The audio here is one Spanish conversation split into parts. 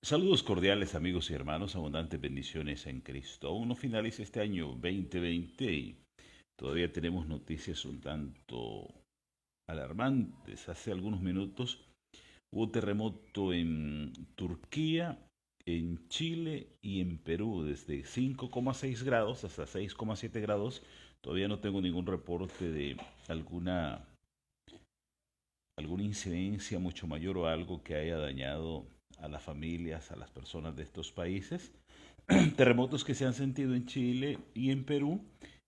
Saludos cordiales amigos y hermanos, abundantes bendiciones en Cristo. Aún no finaliza este año 2020 y todavía tenemos noticias un tanto alarmantes. Hace algunos minutos hubo terremoto en Turquía, en Chile y en Perú desde 5,6 grados hasta 6,7 grados. Todavía no tengo ningún reporte de alguna, alguna incidencia mucho mayor o algo que haya dañado a las familias, a las personas de estos países. Terremotos que se han sentido en Chile y en Perú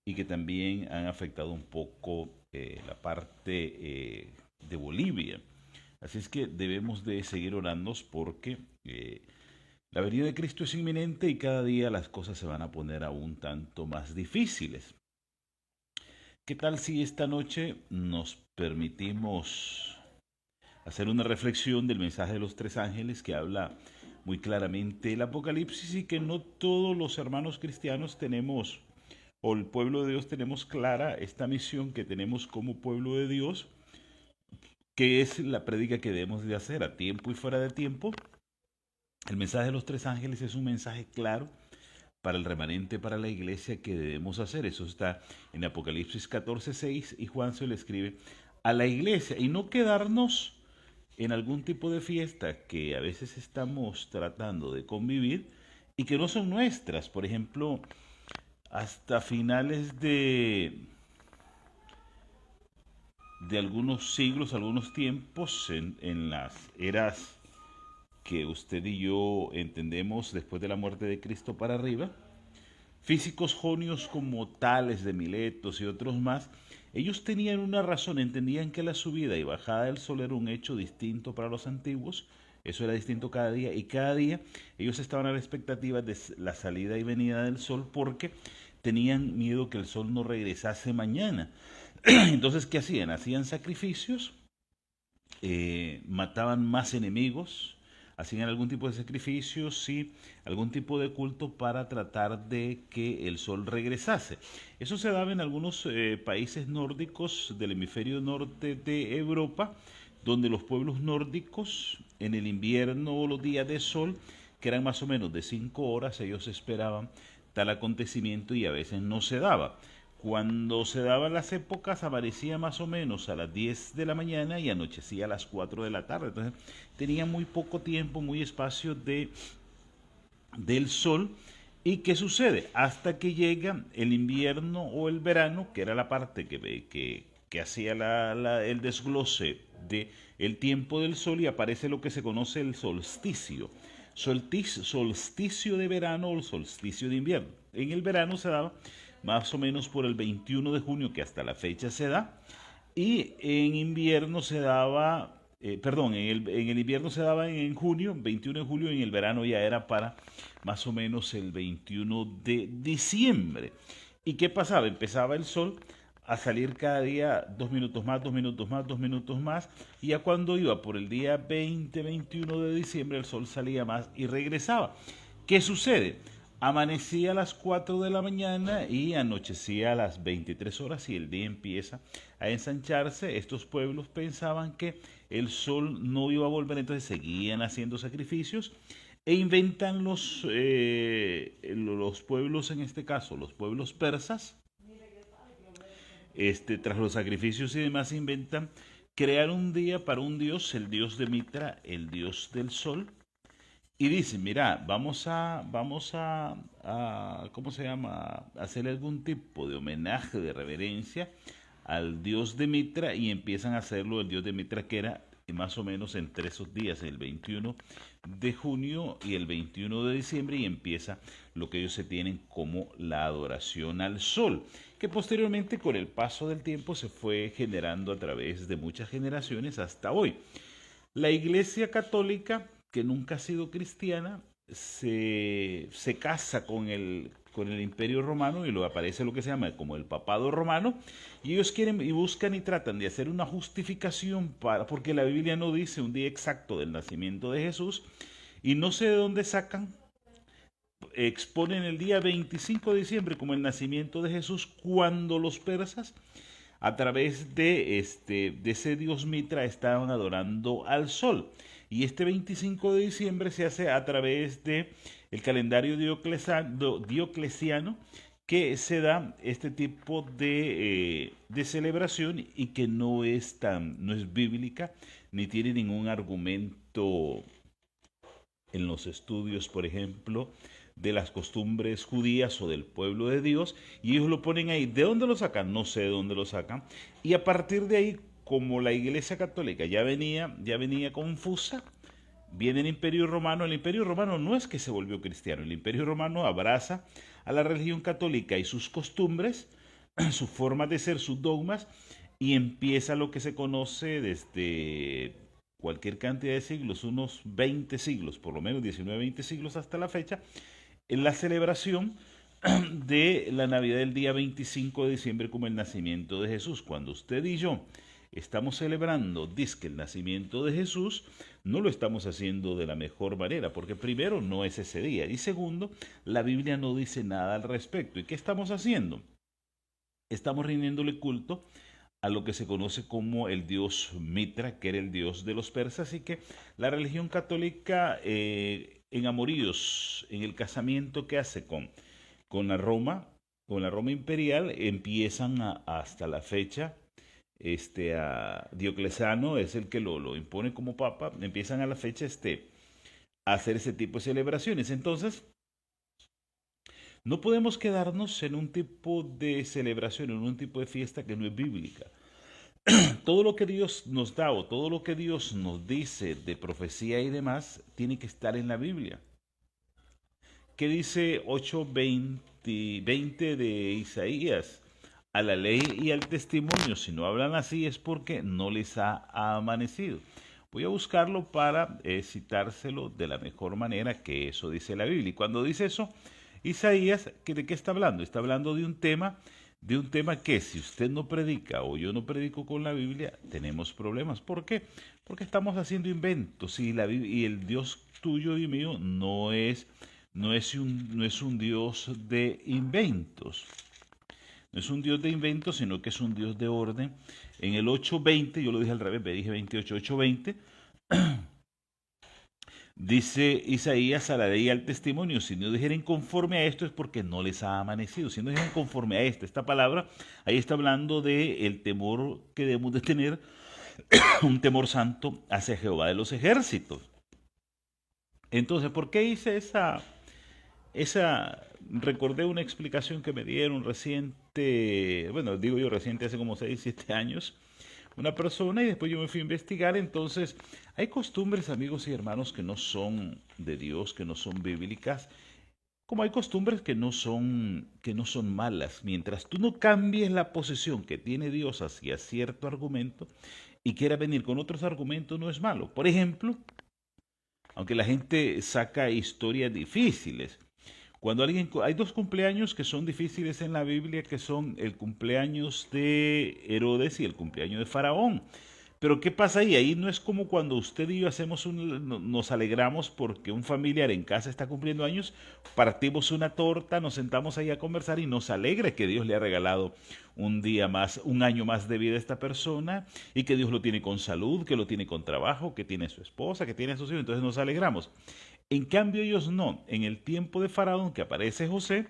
y que también han afectado un poco la parte de Bolivia. Así es que debemos de seguir orando porque la venida de Cristo es inminente y cada día las cosas se van a poner aún tanto más difíciles. ¿Qué tal si esta noche nos permitimos hacer una reflexión del mensaje de los tres ángeles que habla muy claramente el Apocalipsis y que no todos los hermanos cristianos tenemos, o el pueblo de Dios tenemos clara esta misión que tenemos como pueblo de Dios, que es la prédica que debemos de hacer a tiempo y fuera de tiempo? El mensaje de los tres ángeles es un mensaje claro para el remanente, para la iglesia que debemos hacer. Eso está en Apocalipsis 14:6 y Juan se le escribe a la iglesia y no quedarnos en algún tipo de fiesta que a veces estamos tratando de convivir y que no son nuestras. Por ejemplo, hasta finales de algunos siglos, algunos tiempos, en las eras que usted y yo entendemos después de la muerte de Cristo para arriba, físicos jonios como Tales de Miletos y otros más, ellos tenían una razón, entendían que la subida y bajada del sol era un hecho distinto para los antiguos, eso era distinto cada día, y cada día ellos estaban a la expectativa de la salida y venida del sol porque tenían miedo que el sol no regresase mañana. Entonces, ¿qué hacían? Hacían sacrificios, mataban más enemigos, hacían algún tipo de sacrificio, sí, algún tipo de culto para tratar de que el sol regresase. Eso se daba en algunos países nórdicos del hemisferio norte de Europa, donde los pueblos nórdicos en el invierno o los días de sol, que eran más o menos de 5 horas, ellos esperaban tal acontecimiento y a veces no se daba. Cuando se daban las épocas, amanecía más o menos a las 10 de la mañana y anochecía a las 4 de la tarde. Entonces, tenía muy poco tiempo, muy espacio del sol. ¿Y qué sucede? Hasta que llega el invierno o el verano, que era la parte que hacía el desglose de el tiempo del sol y aparece lo que se conoce el solsticio. Solsticio de verano o el solsticio de invierno. En el verano se daba más o menos por el 21 de junio, que hasta la fecha se da, y en invierno se daba, perdón, en el invierno se daba en junio, 21 de julio, y en el verano ya era para más o menos el 21 de diciembre. ¿Y qué pasaba? Empezaba el sol a salir cada día 2 minutos más, 2 minutos más, 2 minutos más, y ya cuando iba por el día 20, 21 de diciembre, el sol salía más y regresaba. ¿Qué sucede? Amanecía a las 4 de la mañana y anochecía a las 23 horas y el día empieza a ensancharse. Estos pueblos pensaban que el sol no iba a volver, entonces seguían haciendo sacrificios e inventan los pueblos, en este caso los pueblos persas, tras los sacrificios y demás, inventan crear un día para un dios, el dios de Mitra, el dios del sol, y dicen, mira, ¿cómo se llama? Hacerle algún tipo de homenaje, de reverencia al dios de Mitra y empiezan a hacerlo el dios de Mitra que era más o menos entre esos días, el 21 de junio y el 21 de diciembre y empieza lo que ellos se tienen como la adoración al sol, que posteriormente con el paso del tiempo se fue generando a través de muchas generaciones hasta hoy. La Iglesia Católica, que nunca ha sido cristiana, se casa con el Imperio Romano y lo aparece lo que se llama como el Papado Romano, y ellos quieren y buscan y tratan de hacer una justificación porque la Biblia no dice un día exacto del nacimiento de Jesús, y no sé de dónde sacan, exponen el día 25 de diciembre como el nacimiento de Jesús, cuando los persas a través de ese dios Mitra estaban adorando al sol. Y este 25 de diciembre se hace a través de el calendario dioclesiano, que se da este tipo de celebración y que no es bíblica, ni tiene ningún argumento en los estudios, por ejemplo, de las costumbres judías o del pueblo de Dios, y ellos lo ponen ahí. ¿De dónde lo sacan? No sé de dónde lo sacan. Y a partir de ahí, como la Iglesia Católica ya venía confusa, viene el Imperio Romano no es que se volvió cristiano, el Imperio Romano abraza a la religión católica y sus costumbres, su forma de ser, sus dogmas, y empieza lo que se conoce desde cualquier cantidad de siglos, unos 20 siglos, por lo menos 19, 20 siglos hasta la fecha, en la celebración de la Navidad del día 25 de diciembre como el nacimiento de Jesús. Cuando usted y yo estamos celebrando, dizque el nacimiento de Jesús, no lo estamos haciendo de la mejor manera, porque primero no es ese día, y segundo, la Biblia no dice nada al respecto. ¿Y qué estamos haciendo? Estamos rindiéndole culto a lo que se conoce como el dios Mitra, que era el dios de los persas, y que la religión católica, en amoríos, en el casamiento que hace con la Roma, con la Roma imperial, empiezan hasta la fecha, a Diocleciano es el que lo impone como papa, empiezan a la fecha a hacer ese tipo de celebraciones. Entonces, no podemos quedarnos en un tipo de celebración, en un tipo de fiesta que no es bíblica. Todo lo que Dios nos da o todo lo que Dios nos dice de profecía y demás tiene que estar en la Biblia. ¿Qué dice 8:20 de Isaías? A la ley y al testimonio, si no hablan así es porque no les ha amanecido. Voy a buscarlo para citárselo de la mejor manera, que eso dice la Biblia. Y cuando dice eso, Isaías, ¿de qué está hablando? Está hablando de un tema que si usted no predica o yo no predico con la Biblia, tenemos problemas. ¿Por qué? Porque estamos haciendo inventos y el Dios tuyo y mío no es un Dios de inventos. No es un Dios de inventos, sino que es un Dios de orden. En el 8:20, yo lo dije al revés, me dije 28, 8:20, dice Isaías: a la ley y al testimonio, si no dijeren conforme a esto es porque no les ha amanecido. Si no dijeren conforme a esta palabra, ahí está hablando de el temor que debemos de tener, un temor santo hacia Jehová de los ejércitos. Entonces, ¿por qué hice recordé una explicación que me dieron reciente, bueno, digo yo reciente, hace como 6, 7 años, una persona, y después yo me fui a investigar. Entonces, hay costumbres, amigos y hermanos, que no son de Dios, que no son bíblicas, como hay costumbres que no son malas. Mientras tú no cambies la posición que tiene Dios hacia cierto argumento y quiera venir con otros argumentos, no es malo. Por ejemplo, aunque la gente saca historias difíciles, hay dos cumpleaños que son difíciles en la Biblia, que son el cumpleaños de Herodes y el cumpleaños de Faraón. Pero ¿qué pasa ahí? Ahí no es como cuando usted y yo nos alegramos porque un familiar en casa está cumpliendo años, partimos una torta, nos sentamos ahí a conversar y nos alegra que Dios le ha regalado un día más, un año más de vida a esta persona, y que Dios lo tiene con salud, que lo tiene con trabajo, que tiene a su esposa, que tiene a sus hijos. Entonces nos alegramos. En cambio ellos no. En el tiempo de Faraón, que aparece José,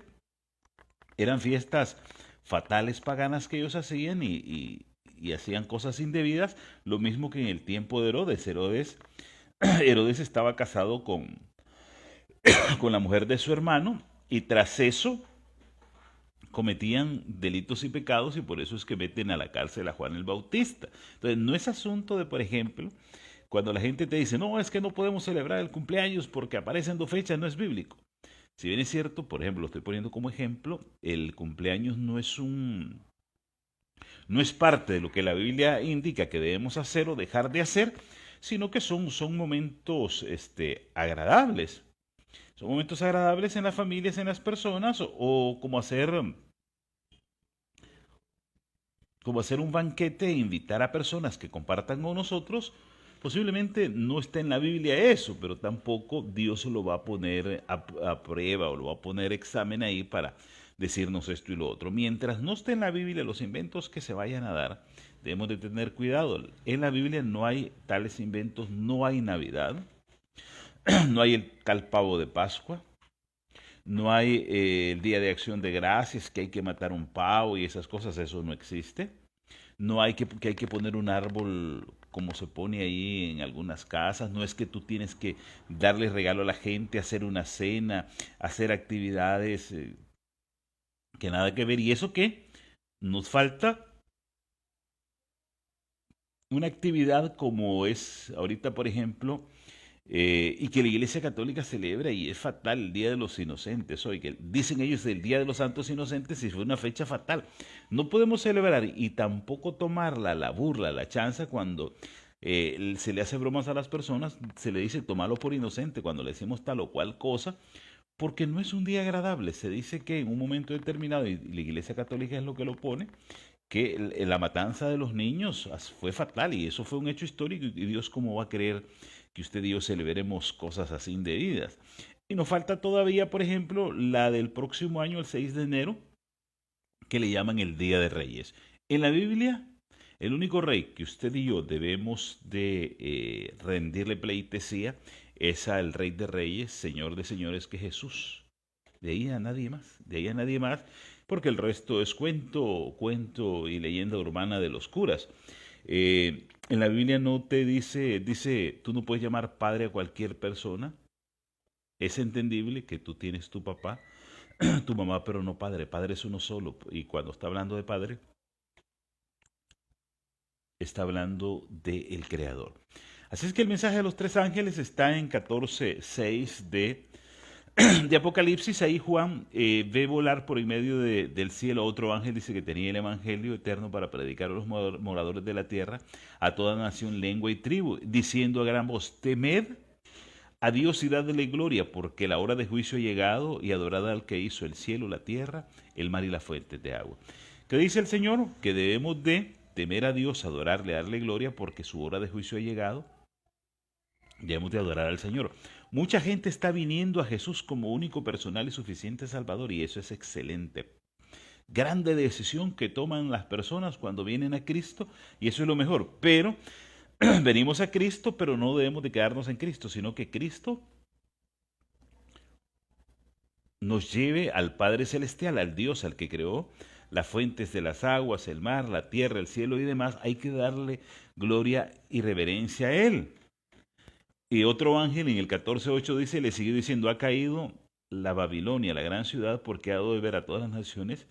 eran fiestas fatales paganas que ellos hacían y hacían cosas indebidas, lo mismo que en el tiempo de Herodes. Herodes estaba casado con la mujer de su hermano, y tras eso cometían delitos y pecados, y por eso es que meten a la cárcel a Juan el Bautista. Entonces no es asunto de, por ejemplo, cuando la gente te dice: no, es que no podemos celebrar el cumpleaños porque aparecen dos fechas, no es bíblico. Si bien es cierto, por ejemplo, lo estoy poniendo como ejemplo, el cumpleaños no es parte de lo que la Biblia indica que debemos hacer o dejar de hacer, sino que son momentos agradables. Son momentos agradables en las familias, en las personas, o como hacer un banquete e invitar a personas que compartan con nosotros. Posiblemente no está en la Biblia eso, pero tampoco Dios lo va a poner a prueba o lo va a poner examen ahí para decirnos esto y lo otro. Mientras no esté en la Biblia, los inventos que se vayan a dar debemos de tener cuidado. En la Biblia no hay tales inventos, no hay Navidad, no hay el tal pavo de Pascua, no hay el Día de Acción de Gracias, que hay que matar un pavo y esas cosas, eso no existe. No hay que hay que poner un árbol como se pone ahí en algunas casas. No es que tú tienes que darle regalo a la gente, hacer una cena, hacer actividades que nada que ver. ¿Y eso qué? Nos falta una actividad como es ahorita, por ejemplo, y que la Iglesia Católica celebra y es fatal el Día de los Inocentes hoy, que dicen ellos el Día de los Santos Inocentes y fue una fecha fatal. No podemos celebrar y tampoco tomarla, la burla, la chanza cuando se le hace bromas a las personas, se le dice tomalo por inocente cuando le decimos tal o cual cosa, porque no es un día agradable. Se dice que en un momento determinado, y la Iglesia Católica es lo que lo pone, que la matanza de los niños fue fatal y eso fue un hecho histórico y Dios cómo va a creer que usted y yo celebremos cosas así indebidas. Y nos falta todavía, por ejemplo, la del próximo año, el 6 de enero, que le llaman el Día de Reyes. En la Biblia, el único rey que usted y yo debemos de rendirle pleitesía es al Rey de Reyes, Señor de Señores, que es Jesús. De ahí a nadie más, de ahí a nadie más, porque el resto es cuento y leyenda urbana de los curas. En la Biblia no te dice, tú no puedes llamar padre a cualquier persona. Es entendible que tú tienes tu papá, tu mamá, pero no padre. Padre es uno solo. Y cuando está hablando de padre, está hablando del Creador. Así es que el mensaje de los tres ángeles está en 14:6 de Apocalipsis. Ahí Juan ve volar por en medio del cielo otro ángel, dice que tenía el evangelio eterno para predicar a los moradores de la tierra, a toda nación, lengua y tribu, diciendo a gran voz, temed a Dios y dadle gloria, porque la hora de juicio ha llegado, y adorad al que hizo el cielo, la tierra, el mar y las fuentes de agua. ¿Qué dice el Señor? Que debemos de temer a Dios, adorarle, darle gloria, porque su hora de juicio ha llegado. Debemos de adorar al Señor. Mucha gente está viniendo a Jesús como único, personal y suficiente Salvador, y eso es excelente. Grande decisión que toman las personas cuando vienen a Cristo, y eso es lo mejor. Pero venimos a Cristo, pero no debemos de quedarnos en Cristo, sino que Cristo nos lleve al Padre Celestial, al Dios, al que creó las fuentes de las aguas, el mar, la tierra, el cielo y demás. Hay que darle gloria y reverencia a Él. Y otro ángel en el 14:8 dice, le siguió diciendo, ha caído la Babilonia, la gran ciudad, porque ha dado de ver a todas las naciones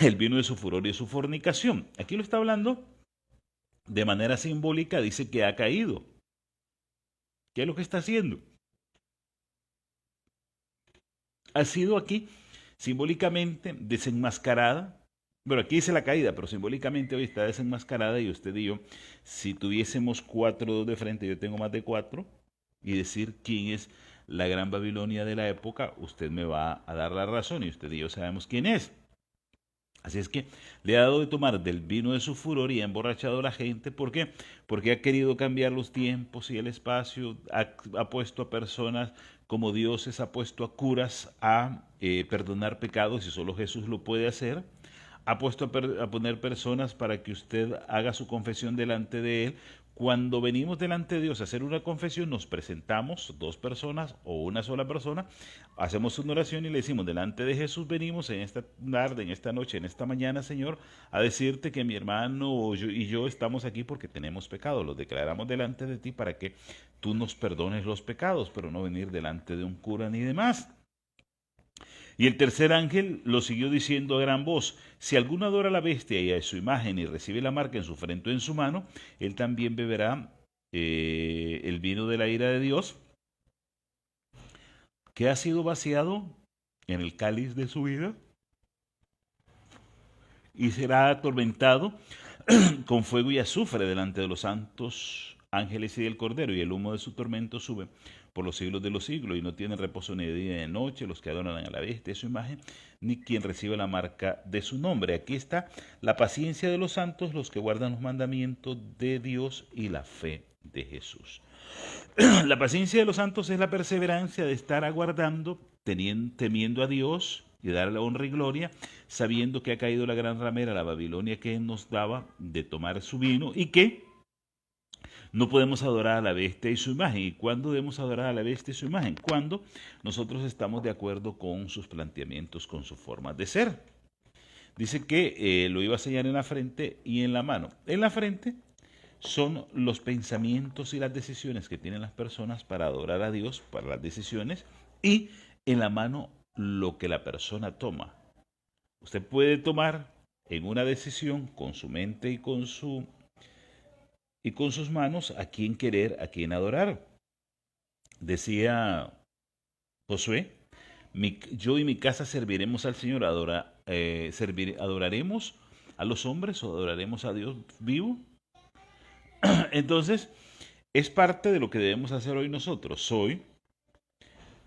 el vino de su furor y de su fornicación. Aquí lo está hablando de manera simbólica, dice que ha caído. ¿Qué es lo que está haciendo? Ha sido aquí simbólicamente desenmascarada. Bueno, aquí dice la caída, pero simbólicamente hoy está desenmascarada y usted y yo, si tuviésemos 4 de frente, yo tengo más de 4, y decir quién es la gran Babilonia de la época, usted me va a dar la razón y usted y yo sabemos quién es. Así es que le ha dado de tomar del vino de su furor y ha emborrachado a la gente. ¿Por qué? Porque ha querido cambiar los tiempos y el espacio, ha puesto a personas como dioses, ha puesto a curas a perdonar pecados y solo Jesús lo puede hacer. Ha puesto a poner personas para que usted haga su confesión delante de Él. Cuando venimos delante de Dios a hacer una confesión, nos presentamos 2 personas o una sola persona, hacemos una oración y le decimos, delante de Jesús venimos en esta tarde, en esta noche, en esta mañana, Señor, a decirte que mi hermano y yo estamos aquí porque tenemos pecado. Los declaramos delante de ti para que tú nos perdones los pecados, pero no venir delante de un cura ni demás. Y el tercer ángel lo siguió diciendo a gran voz, si alguno adora a la bestia y a su imagen y recibe la marca en su frente o en su mano, él también beberá el vino de la ira de Dios, que ha sido vaciado en el cáliz de su vida, y será atormentado con fuego y azufre delante de los santos ángeles y del Cordero, y el humo de su tormento sube por los siglos de los siglos, y no tienen reposo ni de día ni de noche los que adoran a la bestia de su imagen, ni quien recibe la marca de su nombre. Aquí está la paciencia de los santos, los que guardan los mandamientos de Dios y la fe de Jesús. La paciencia de los santos es la perseverancia de estar aguardando, temiendo a Dios, y darle honra y gloria, sabiendo que ha caído la gran ramera, la Babilonia, que nos daba de tomar su vino, y que no podemos adorar a la bestia y su imagen. ¿Y cuándo debemos adorar a la bestia y su imagen? Cuando nosotros estamos de acuerdo con sus planteamientos, con su forma de ser. Dice que lo iba a sellar en la frente y en la mano. En la frente son los pensamientos y las decisiones que tienen las personas para adorar a Dios, para las decisiones, y en la mano lo que la persona toma. Usted puede tomar en una decisión con su mente y con sus manos a quién querer, a quién adorar. Decía Josué, yo y mi casa serviremos al Señor, adoraremos a los hombres o adoraremos a Dios vivo. Entonces, es parte de lo que debemos hacer hoy nosotros. Hoy,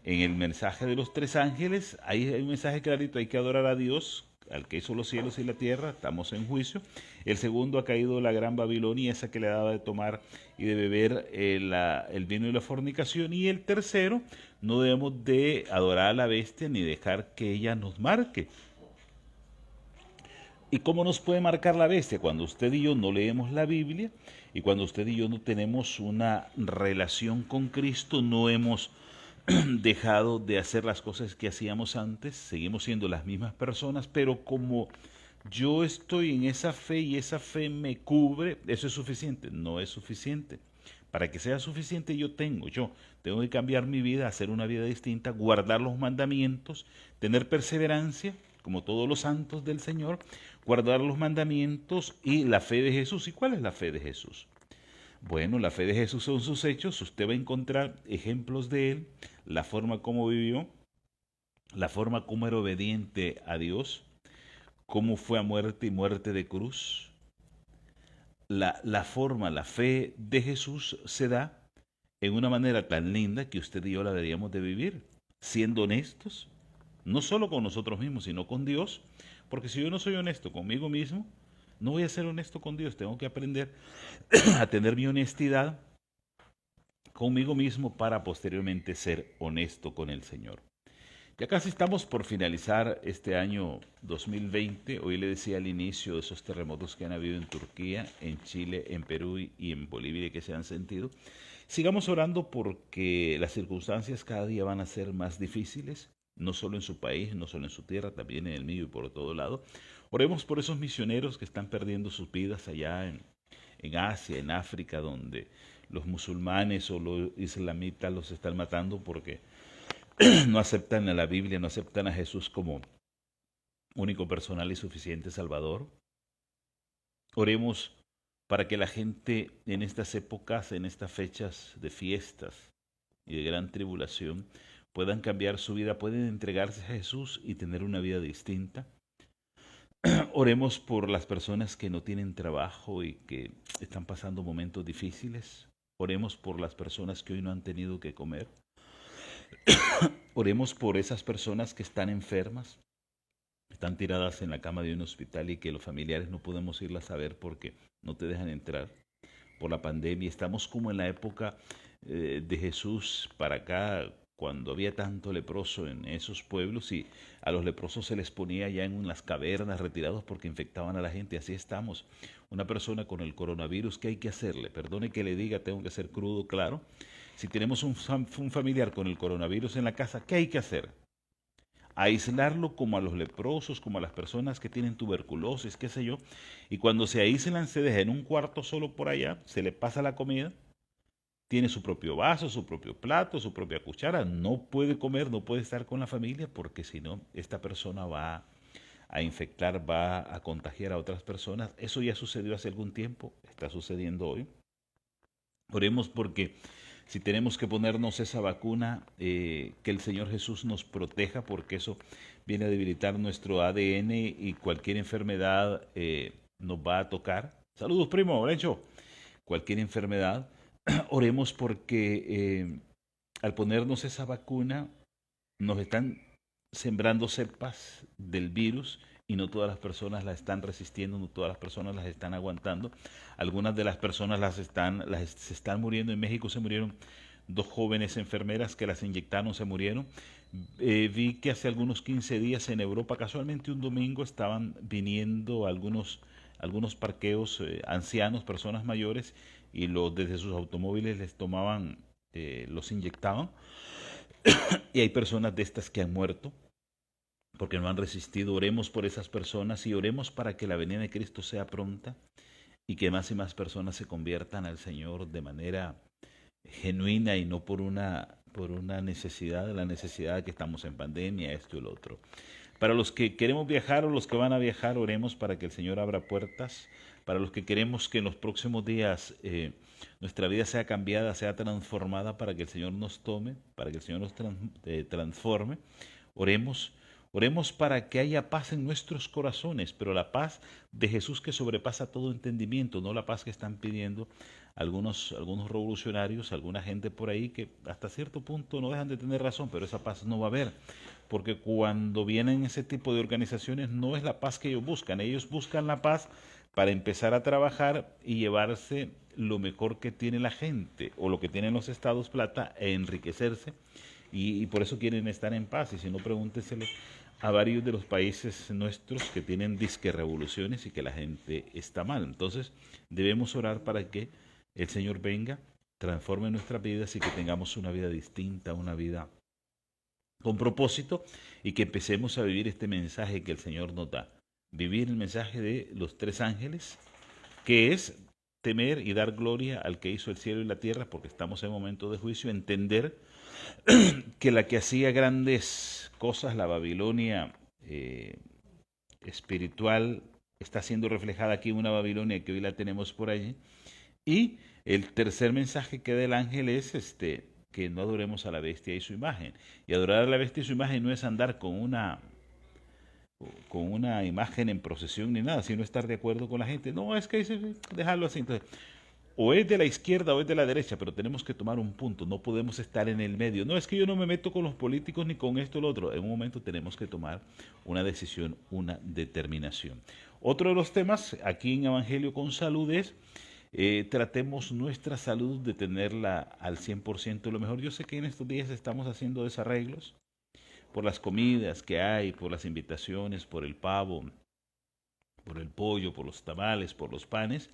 en el mensaje de los tres ángeles, hay un mensaje clarito, hay que adorar a Dios, al que hizo los cielos y la tierra, estamos en juicio. El segundo, ha caído la gran Babilonia, esa que le daba de tomar y de beber el vino y la fornicación. Y el tercero, no debemos de adorar a la bestia ni dejar que ella nos marque. ¿Y cómo nos puede marcar la bestia? Cuando usted y yo no leemos la Biblia y cuando usted y yo no tenemos una relación con Cristo, no hemos dejado de hacer las cosas que hacíamos antes, seguimos siendo las mismas personas, pero como yo estoy en esa fe y esa fe me cubre, eso es suficiente. No es suficiente. Para que sea suficiente yo tengo que cambiar mi vida, hacer una vida distinta, guardar los mandamientos, tener perseverancia, como todos los santos del Señor, guardar los mandamientos y la fe de Jesús. ¿Y cuál es la fe de Jesús? Bueno, la fe de Jesús son sus hechos, usted va a encontrar ejemplos de él, la forma como vivió, la forma como era obediente a Dios, cómo fue a muerte y muerte de cruz. La fe de Jesús se da en una manera tan linda que usted y yo la deberíamos de vivir, siendo honestos, no solo con nosotros mismos, sino con Dios, porque si yo no soy honesto conmigo mismo, no voy a ser honesto con Dios, tengo que aprender a tener mi honestidad conmigo mismo para posteriormente ser honesto con el Señor. Ya casi estamos por finalizar este año 2020. Hoy le decía al inicio de esos terremotos que han habido en Turquía, en Chile, en Perú y en Bolivia y que se han sentido. Sigamos orando porque las circunstancias cada día van a ser más difíciles, no solo en su país, no solo en su tierra, también en el mío y por todo lado. Oremos por esos misioneros que están perdiendo sus vidas allá en Asia, en África, donde los musulmanes o los islamitas los están matando porque no aceptan a la Biblia, no aceptan a Jesús como único personal y suficiente Salvador. Oremos para que la gente en estas épocas, en estas fechas de fiestas y de gran tribulación, puedan cambiar su vida, pueden entregarse a Jesús y tener una vida distinta. Oremos por las personas que no tienen trabajo y que están pasando momentos difíciles. Oremos por las personas que hoy no han tenido que comer. Oremos por esas personas que están enfermas, están tiradas en la cama de un hospital y que los familiares no podemos irlas a ver porque no te dejan entrar por la pandemia. Estamos como en la época de Jesús para acá, cuando había tanto leproso en esos pueblos y a los leprosos se les ponía ya en las cavernas retirados porque infectaban a la gente. Así estamos. Una persona con el coronavirus, ¿qué hay que hacerle? Perdone que le diga, tengo que ser crudo, claro. Si tenemos un familiar con el coronavirus en la casa, ¿qué hay que hacer? Aislarlo como a los leprosos, como a las personas que tienen tuberculosis, qué sé yo. Y cuando se aíslan, se deja en un cuarto solo por allá, se le pasa la comida, tiene su propio vaso, su propio plato, su propia cuchara, no puede comer, no puede estar con la familia, porque si no, esta persona va a infectar, va a contagiar a otras personas. Eso ya sucedió hace algún tiempo, está sucediendo hoy. Oremos porque si tenemos que ponernos esa vacuna, que el Señor Jesús nos proteja, porque eso viene a debilitar nuestro ADN y cualquier enfermedad nos va a tocar. Saludos, primo, Lencho. Cualquier enfermedad. Oremos porque al ponernos esa vacuna nos están sembrando cepas del virus y no todas las personas la están resistiendo, no todas las personas las están aguantando. Algunas de las personas se están muriendo. En México se murieron dos jóvenes enfermeras que las inyectaron se murieron. Vi que hace algunos 15 días en Europa, casualmente un domingo, estaban viniendo algunos parqueos, ancianos, personas mayores, y desde sus automóviles les tomaban, los inyectaban. Y hay personas de estas que han muerto porque no han resistido. Oremos por esas personas y oremos para que la venida de Cristo sea pronta y que más y más personas se conviertan al Señor de manera genuina y no por una necesidad, la necesidad de que estamos en pandemia, esto y lo otro. Para los que queremos viajar o los que van a viajar, oremos para que el Señor abra puertas. Para los que queremos que en los próximos días nuestra vida sea cambiada, sea transformada, para que el Señor nos tome, para que el Señor nos transforme, oremos. Oremos para que haya paz en nuestros corazones, pero la paz de Jesús que sobrepasa todo entendimiento, no la paz que están pidiendo algunos revolucionarios, alguna gente por ahí que hasta cierto punto no dejan de tener razón, pero esa paz no va a haber, porque cuando vienen ese tipo de organizaciones no es la paz que ellos buscan la paz para empezar a trabajar y llevarse lo mejor que tiene la gente o lo que tienen los estados plata e enriquecerse y por eso quieren estar en paz. Y si no, pregúntesele a varios de los países nuestros que tienen disque revoluciones y que la gente está mal. Entonces debemos orar para que el Señor venga, transforme nuestras vidas y que tengamos una vida distinta, una vida con propósito y que empecemos a vivir este mensaje que el Señor nos da. Vivir el mensaje de los tres ángeles, que es temer y dar gloria al que hizo el cielo y la tierra, porque estamos en momento de juicio, entender que la que hacía grandes cosas, la Babilonia espiritual, está siendo reflejada aquí en una Babilonia que hoy la tenemos por allí. Y el tercer mensaje que da el ángel es que no adoremos a la bestia y su imagen. Y adorar a la bestia y su imagen no es andar con una imagen en procesión ni nada, sino estar de acuerdo con la gente. No, es que dice, dejarlo así. Entonces, o es de la izquierda o es de la derecha, pero tenemos que tomar un punto, no podemos estar en el medio. No, es que yo no me meto con los políticos ni con esto o lo otro. En un momento tenemos que tomar una decisión, una determinación. Otro de los temas aquí en Evangelio con Salud es tratemos nuestra salud de tenerla al 100% lo mejor. Yo sé que en estos días estamos haciendo desarreglos por las comidas que hay, por las invitaciones, por el pavo, por el pollo, por los tamales, por los panes,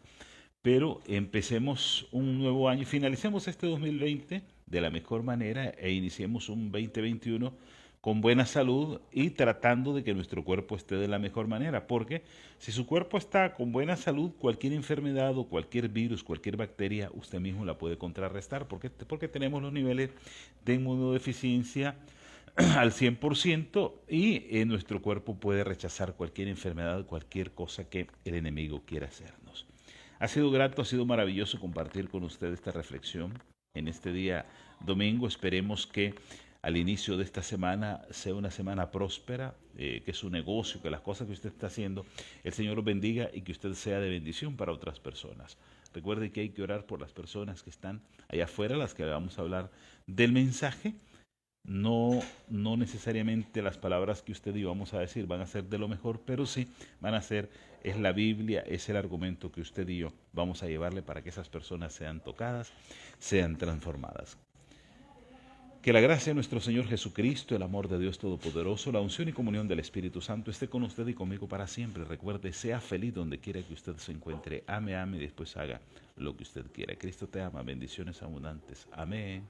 pero empecemos un nuevo año, finalicemos este 2020 de la mejor manera e iniciemos un 2021 con buena salud y tratando de que nuestro cuerpo esté de la mejor manera, porque si su cuerpo está con buena salud, cualquier enfermedad o cualquier virus, cualquier bacteria, usted mismo la puede contrarrestar, porque tenemos los niveles de inmunodeficiencia al 100% y nuestro cuerpo puede rechazar cualquier enfermedad, cualquier cosa que el enemigo quiera hacernos. Ha sido grato, ha sido maravilloso compartir con usted esta reflexión en este día domingo. Esperemos que al inicio de esta semana sea una semana próspera, que su negocio, que las cosas que usted está haciendo, el Señor lo bendiga y que usted sea de bendición para otras personas. Recuerde que hay que orar por las personas que están allá afuera, las que vamos a hablar del mensaje. No necesariamente las palabras que usted y yo vamos a decir van a ser de lo mejor, pero sí van a ser, es la Biblia, es el argumento que usted y yo vamos a llevarle para que esas personas sean tocadas, sean transformadas. Que la gracia de nuestro Señor Jesucristo, el amor de Dios Todopoderoso, la unción y comunión del Espíritu Santo esté con usted y conmigo para siempre. Recuerde, sea feliz donde quiera que usted se encuentre. Ame y después haga lo que usted quiera. Cristo te ama. Bendiciones abundantes. Amén.